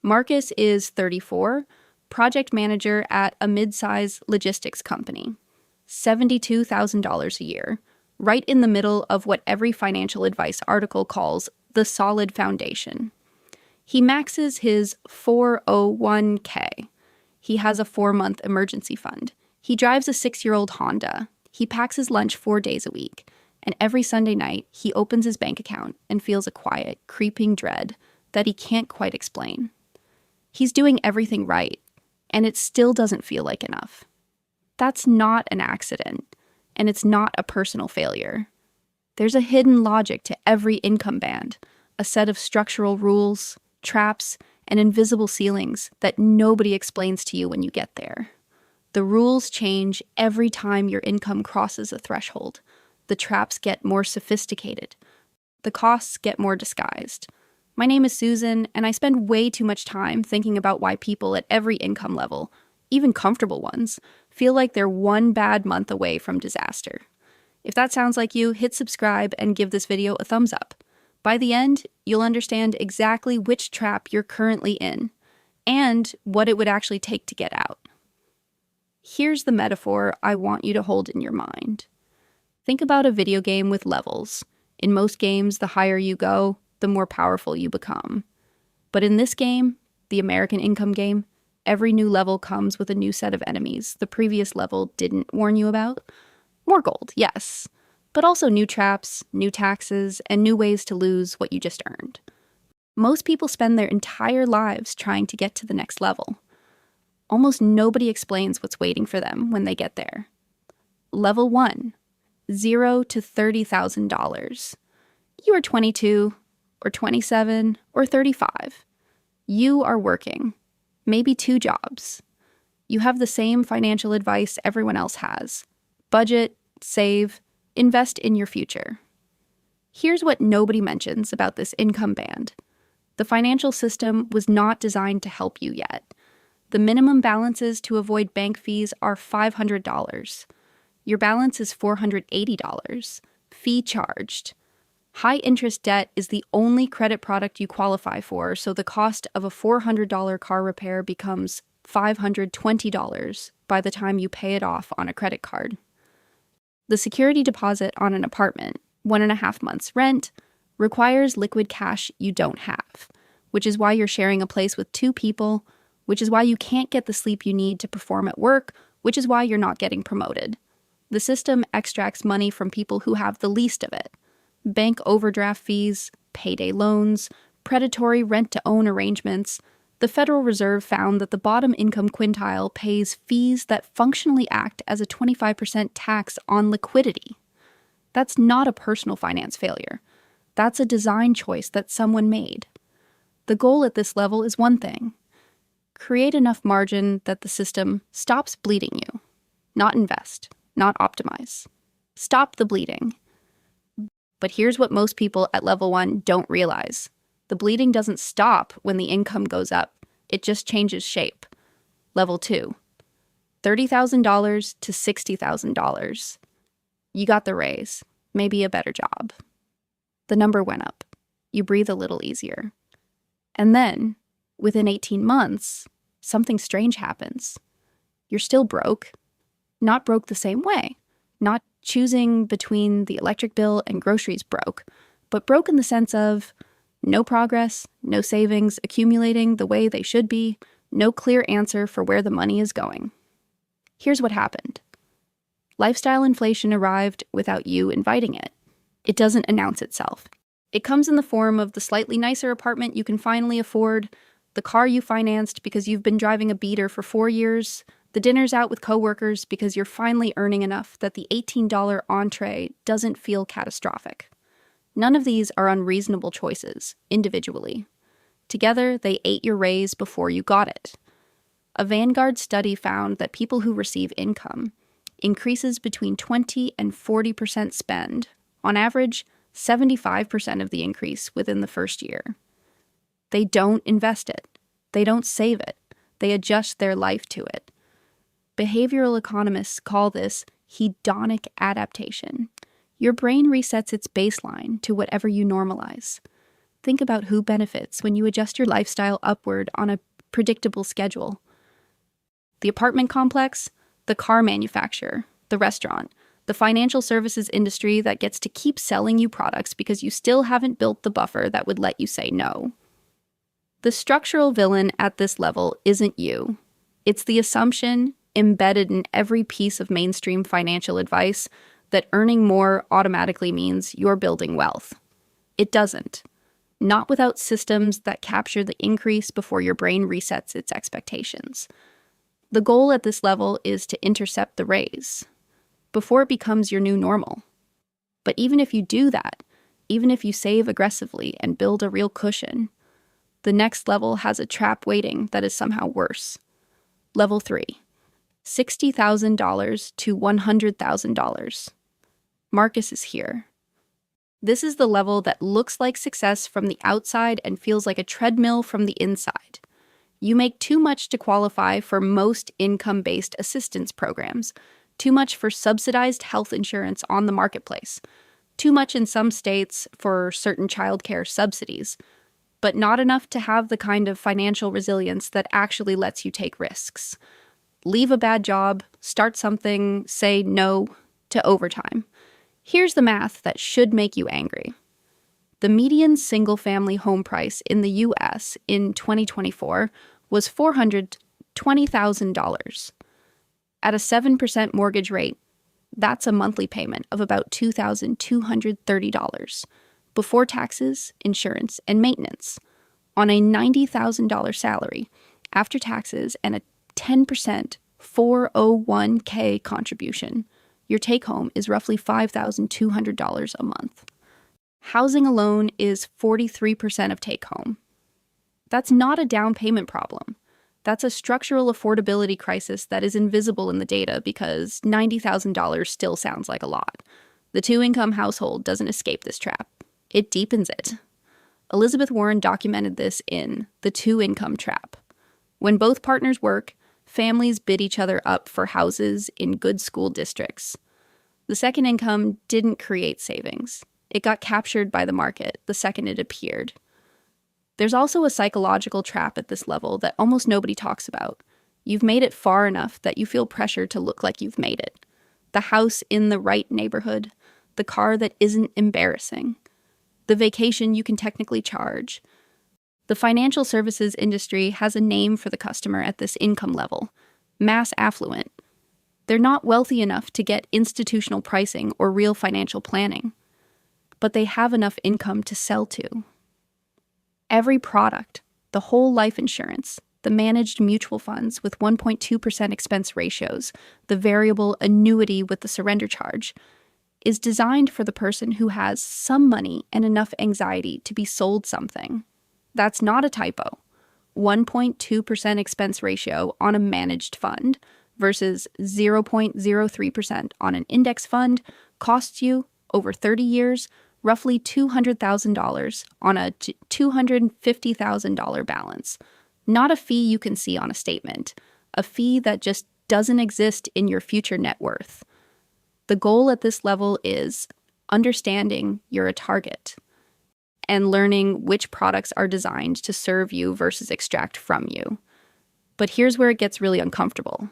Marcus is 34, project manager at a mid-size logistics company. $72,000 a year, right in the middle of what every financial advice article calls the solid foundation. He maxes his 401k. He has a 4-month emergency fund. He drives a 6-year-old Honda. He packs his lunch 4 days a week. And every Sunday night, he opens his bank account and feels a quiet, creeping dread that he can't quite explain. He's doing everything right, and it still doesn't feel like enough. That's not an accident, and it's not a personal failure. There's a hidden logic to every income band, a set of structural rules, traps, and invisible ceilings that nobody explains to you when you get there. The rules change every time your income crosses a threshold. The traps get more sophisticated. The costs get more disguised. My name is Susan, and I spend way too much time thinking about why people at every income level, even comfortable ones, feel like they're one bad month away from disaster. If that sounds like you, hit subscribe and give this video a thumbs up. By the end, you'll understand exactly which trap you're currently in, and what it would actually take to get out. Here's the metaphor I want you to hold in your mind. Think about a video game with levels. In most games, the higher you go, the more powerful you become. But in this game, the American income game, every new level comes with a new set of enemies the previous level didn't warn you about. More gold, yes, but also new traps, new taxes, and new ways to lose what you just earned. Most people spend their entire lives trying to get to the next level. Almost nobody explains what's waiting for them when they get there. Level 1, $0 to $30,000. You are 22, or 27, or 35. You are working, maybe 2 jobs. You have the same financial advice everyone else has. Budget, save, invest in your future. Here's what nobody mentions about this income band. The financial system was not designed to help you yet. The minimum balances to avoid bank fees are $500. Your balance is $480, fee charged. High-interest debt is the only credit product you qualify for, so the cost of a $400 car repair becomes $520 by the time you pay it off on a credit card. The security deposit on an apartment, 1.5 months' rent, requires liquid cash you don't have, which is why you're sharing a place with 2 people, which is why you can't get the sleep you need to perform at work, which is why you're not getting promoted. The system extracts money from people who have the least of it. Bank overdraft fees, payday loans, predatory rent-to-own arrangements. The Federal Reserve found that the bottom income quintile pays fees that functionally act as a 25% tax on liquidity. That's not a personal finance failure. That's a design choice that someone made. The goal at this level is one thing: create enough margin that the system stops bleeding you. Not invest, not optimize. Stop the bleeding. But here's what most people at level 1 don't realize. The bleeding doesn't stop when the income goes up. It just changes shape. Level 2, $30,000 to $60,000. You got the raise, maybe a better job. The number went up. You breathe a little easier. And then, within 18 months, something strange happens. You're still broke. Not broke the same way. Not choosing between the electric bill and groceries broke, but broke in the sense of no progress, no savings accumulating the way they should be, no clear answer for where the money is going. Here's what happened. Lifestyle inflation arrived without you inviting it. It doesn't announce itself. It comes in the form of the slightly nicer apartment you can finally afford, the car you financed because you've been driving a beater for 4 years, the dinners out with coworkers because you're finally earning enough that the $18 entree doesn't feel catastrophic. None of these are unreasonable choices, individually. Together, they ate your raise before you got it. A Vanguard study found that people who receive income increases between 20 and 40% spend, on average, 75% of the increase within the first year. They don't invest it. They don't save it. They adjust their life to it. Behavioral economists call this hedonic adaptation. Your brain resets its baseline to whatever you normalize. Think about who benefits when you adjust your lifestyle upward on a predictable schedule. The apartment complex, the car manufacturer, the restaurant, the financial services industry that gets to keep selling you products because you still haven't built the buffer that would let you say no. The structural villain at this level isn't you. It's the assumption, embedded in every piece of mainstream financial advice, that earning more automatically means you're building wealth. It doesn't. Not without systems that capture the increase before your brain resets its expectations. The goal at this level is to intercept the raise before it becomes your new normal. But even if you do that, even if you save aggressively and build a real cushion, the next level has a trap waiting that is somehow worse. Level 3, $60,000 to $100,000. Marcus is here. This is the level that looks like success from the outside and feels like a treadmill from the inside. You make too much to qualify for most income-based assistance programs, too much for subsidized health insurance on the marketplace, too much in some states for certain childcare subsidies, but not enough to have the kind of financial resilience that actually lets you take risks. Leave a bad job, start something, say no to overtime. Here's the math that should make you angry. The median single-family home price in the U.S. in 2024 was $420,000. At a 7% mortgage rate, that's a monthly payment of about $2,230 before taxes, insurance, and maintenance. On a $90,000 salary, after taxes and a 10% 401k contribution, your take-home is roughly $5,200 a month. Housing alone is 43% of take-home. That's not a down payment problem. That's a structural affordability crisis that is invisible in the data because $90,000 still sounds like a lot. The two-income household doesn't escape this trap. It deepens it. Elizabeth Warren documented this in The Two-Income Trap. When both partners work, families bid each other up for houses in good school districts. The second income didn't create savings. It got captured by the market the second it appeared. There's also a psychological trap at this level that almost nobody talks about. You've made it far enough that you feel pressure to look like you've made it. The house in the right neighborhood, the car that isn't embarrassing, the vacation you can technically charge. The financial services industry has a name for the customer at this income level: mass affluent. They're not wealthy enough to get institutional pricing or real financial planning, but they have enough income to sell to. Every product, the whole life insurance, the managed mutual funds with 1.2% expense ratios, the variable annuity with the surrender charge, is designed for the person who has some money and enough anxiety to be sold something. That's not a typo. 1.2% expense ratio on a managed fund versus 0.03% on an index fund costs you, over 30 years, roughly $200,000 on a $250,000 balance. Not a fee you can see on a statement, a fee that just doesn't exist in your future net worth. The goal at this level is understanding you're a target and learning which products are designed to serve you versus extract from you. But here's where it gets really uncomfortable,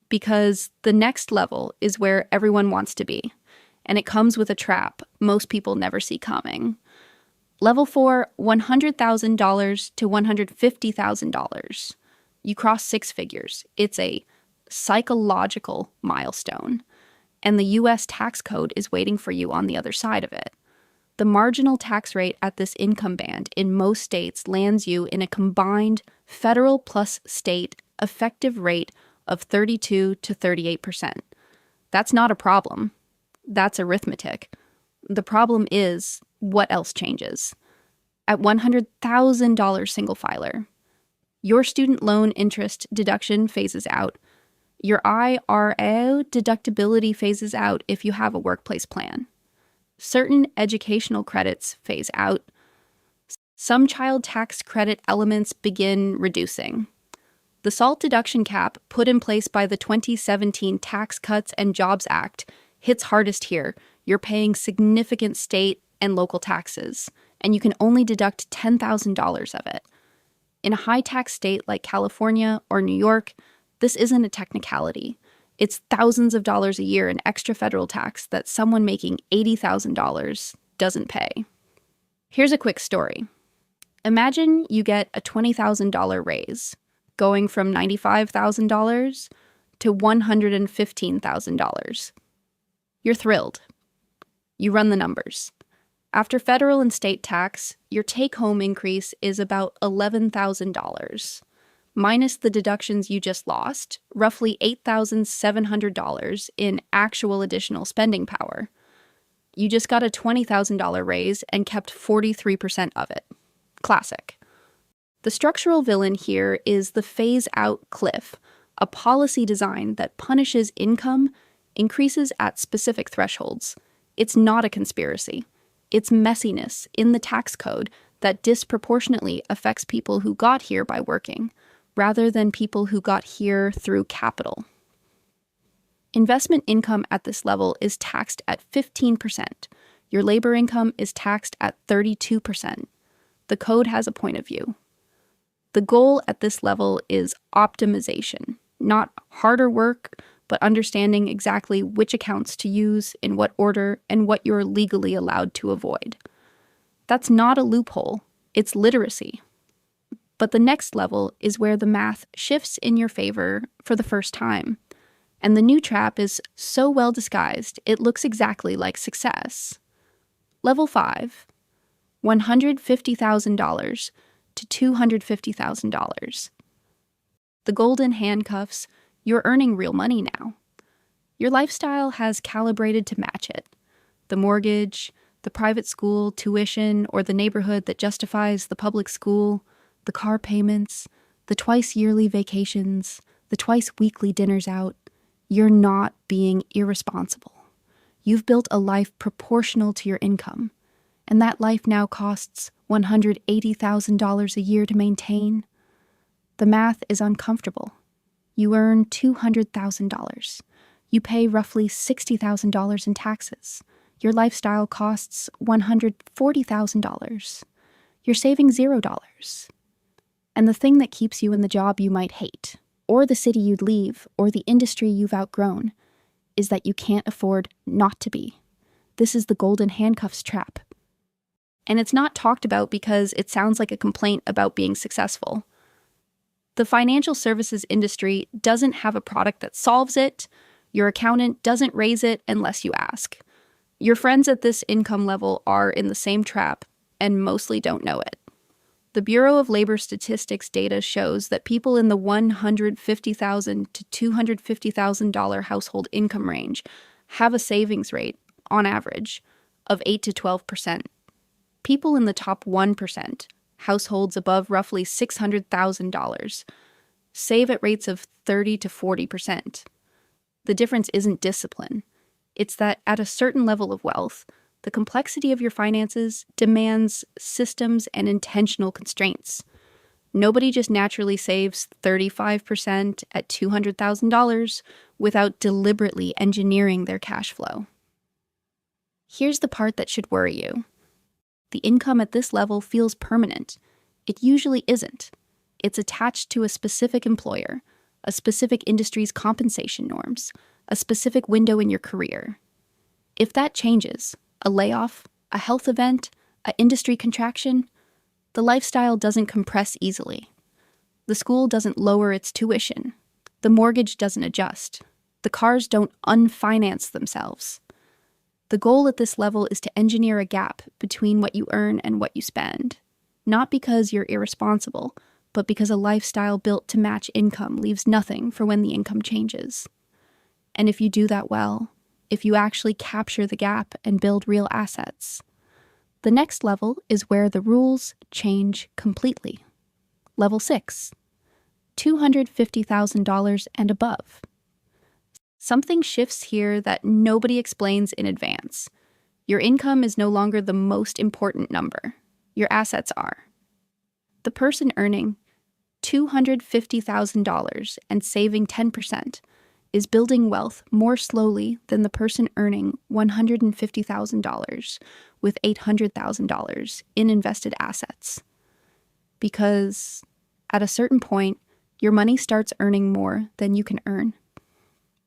because the next level is where everyone wants to be, and it comes with a trap most people never see coming. Level 4, $100,000 to $150,000. You cross six figures. It's a psychological milestone, and the U.S. tax code is waiting for you on the other side of it. The marginal tax rate at this income band in most states lands you in a combined federal plus state effective rate of 32 to 38%. That's not a problem. That's arithmetic. The problem is, what else changes? At $100,000 single filer, your student loan interest deduction phases out. Your IRA deductibility phases out if you have a workplace plan. Certain educational credits phase out. Some child tax credit elements begin reducing. The SALT deduction cap put in place by the 2017 Tax Cuts and Jobs Act hits hardest here. You're paying significant state and local taxes, and you can only deduct $10,000 of it. In a high-tax state like California or New York, this isn't a technicality. It's thousands of dollars a year in extra federal tax that someone making $80,000 doesn't pay. Here's a quick story. Imagine you get a $20,000 raise, going from $95,000 to $115,000. You're thrilled. You run the numbers. After federal and state tax, your take-home increase is about $11,000. Minus the deductions you just lost, roughly $8,700 in actual additional spending power. You just got a $20,000 raise and kept 43% of it. Classic. The structural villain here is the phase-out cliff, a policy design that punishes income, increases at specific thresholds. It's not a conspiracy. It's messiness in the tax code that disproportionately affects people who got here by working, rather than people who got here through capital. Investment income at this level is taxed at 15%. Your labor income is taxed at 32%. The code has a point of view. The goal at this level is optimization, not harder work, but understanding exactly which accounts to use, in what order, and what you're legally allowed to avoid. That's not a loophole, it's literacy. But the next level is where the math shifts in your favor for the first time. And the new trap is so well disguised, it looks exactly like success. Level 5, $150,000 to $250,000. The golden handcuffs, you're earning real money now. Your lifestyle has calibrated to match it. The mortgage, the private school tuition, or the neighborhood that justifies the public school, the car payments, the twice-yearly vacations, the twice-weekly dinners out. You're not being irresponsible. You've built a life proportional to your income, and that life now costs $180,000 a year to maintain. The math is uncomfortable. You earn $200,000. You pay roughly $60,000 in taxes. Your lifestyle costs $140,000. You're saving $0. And the thing that keeps you in the job you might hate, or the city you'd leave, or the industry you've outgrown, is that you can't afford not to be. This is the golden handcuffs trap. And it's not talked about because it sounds like a complaint about being successful. The financial services industry doesn't have a product that solves it. Your accountant doesn't raise it unless you ask. Your friends at this income level are in the same trap and mostly don't know it. The Bureau of Labor Statistics data shows that people in the $150,000 to $250,000 household income range have a savings rate, on average, of 8 to 12%. People in the top 1%, households above roughly $600,000, save at rates of 30 to 40%. The difference isn't discipline. It's that at a certain level of wealth, the complexity of your finances demands systems and intentional constraints. Nobody just naturally saves 35% at $200,000 without deliberately engineering their cash flow. Here's the part that should worry you. The income at this level feels permanent. It usually isn't. It's attached to a specific employer, a specific industry's compensation norms, a specific window in your career. If that changes, a layoff, a health event, an industry contraction, the lifestyle doesn't compress easily. The school doesn't lower its tuition. The mortgage doesn't adjust. The cars don't unfinance themselves. The goal at this level is to engineer a gap between what you earn and what you spend. Not because you're irresponsible, but because a lifestyle built to match income leaves nothing for when the income changes. And if you do that well, if you actually capture the gap and build real assets, the next level is where the rules change completely. Level 6, $250,000 and above. Something shifts here that nobody explains in advance. Your income is no longer the most important number. Your assets are. The person earning $250,000 and saving 10% is building wealth more slowly than the person earning $150,000 with $800,000 in invested assets. Because at a certain point, your money starts earning more than you can earn.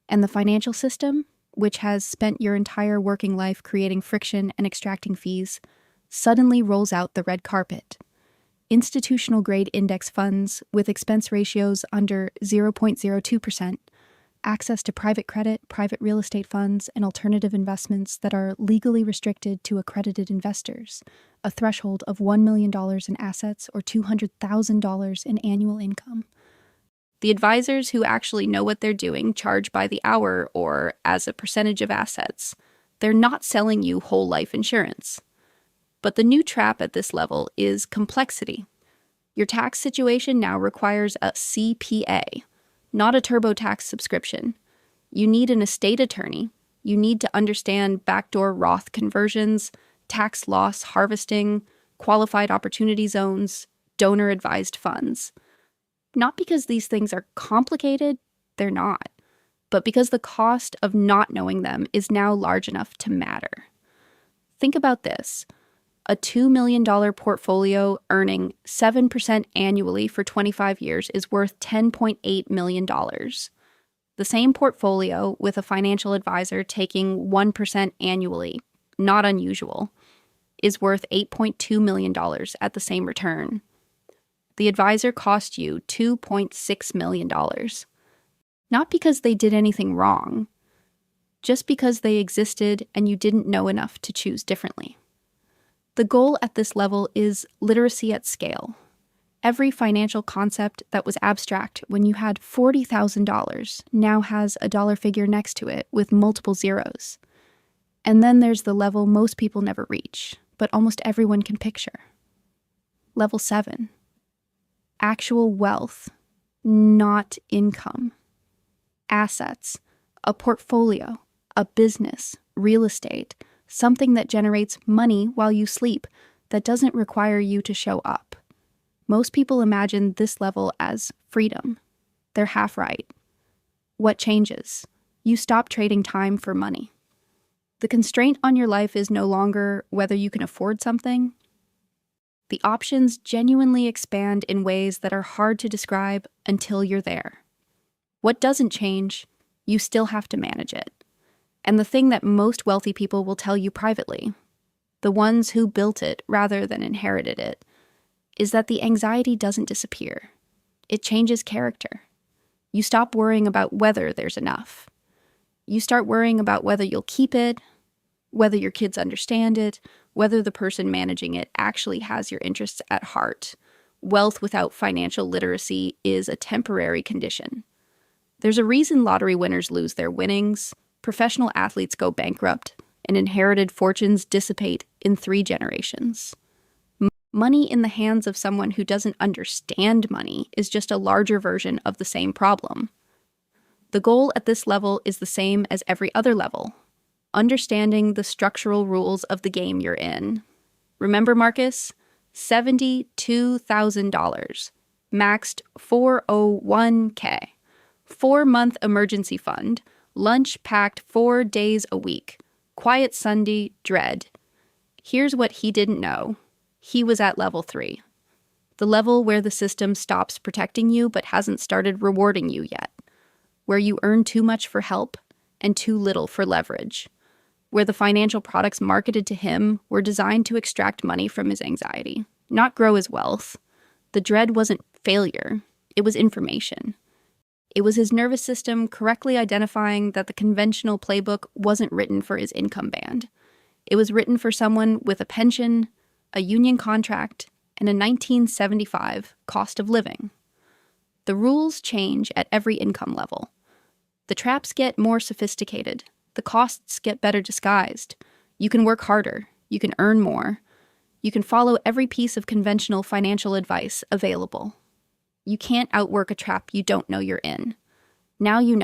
And the financial system, which has spent your entire working life creating friction and extracting fees, suddenly rolls out the red carpet. Institutional-grade index funds with expense ratios under 0.02%, access to private credit, private real estate funds, and alternative investments that are legally restricted to accredited investors, a threshold of $1 million in assets or $200,000 in annual income. The advisors who actually know what they're doing charge by the hour or as a percentage of assets. They're not selling you whole life insurance. But the new trap at this level is complexity. Your tax situation now requires a CPA, not a TurboTax subscription. You need an estate attorney. You need to understand backdoor Roth conversions, tax loss harvesting, qualified opportunity zones, donor-advised funds. Not because these things are complicated, they're not, but because the cost of not knowing them is now large enough to matter. Think about this. A $2 million portfolio earning 7% annually for 25 years is worth $10.8 million. The same portfolio with a financial advisor taking 1% annually, not unusual, is worth $8.2 million at the same return. The advisor cost you $2.6 million. Not because they did anything wrong, just because they existed and you didn't know enough to choose differently. The goal at this level is literacy at scale. Every financial concept that was abstract when you had $40,000 now has a dollar figure next to it with multiple zeros. And then there's the level most people never reach, but almost everyone can picture. Level 7. Actual wealth, not income. Assets, a portfolio, a business, real estate, something that generates money while you sleep that doesn't require you to show up. Most people imagine this level as freedom. They're half right. What changes? You stop trading time for money. The constraint on your life is no longer whether you can afford something. The options genuinely expand in ways that are hard to describe until you're there. What doesn't change, you still have to manage it. And the thing that most wealthy people will tell you privately, the ones who built it rather than inherited it, is that the anxiety doesn't disappear. It changes character. You stop worrying about whether there's enough. You start worrying about whether you'll keep it, whether your kids understand it, whether the person managing it actually has your interests at heart. Wealth without financial literacy is a temporary condition. There's a reason lottery winners lose their winnings, professional athletes go bankrupt, and inherited fortunes dissipate in 3 generations. Money in the hands of someone who doesn't understand money is just a larger version of the same problem. The goal at this level is the same as every other level: understanding the structural rules of the game you're in. Remember, Marcus? $72,000. Maxed 401k. 4-month emergency fund. Lunch packed 4 days a week. Quiet Sunday dread. Here's what he didn't know. He was at level 3. The level where the system stops protecting you but hasn't started rewarding you yet. Where you earn too much for help and too little for leverage. Where the financial products marketed to him were designed to extract money from his anxiety, not grow his wealth. The dread wasn't failure, it was information. It was his nervous system correctly identifying that the conventional playbook wasn't written for his income band. It was written for someone with a pension, a union contract, and a 1975 cost of living. The rules change at every income level. The traps get more sophisticated. The costs get better disguised. You can work harder. You can earn more. You can follow every piece of conventional financial advice available. You can't outwork a trap you don't know you're in. Now you know.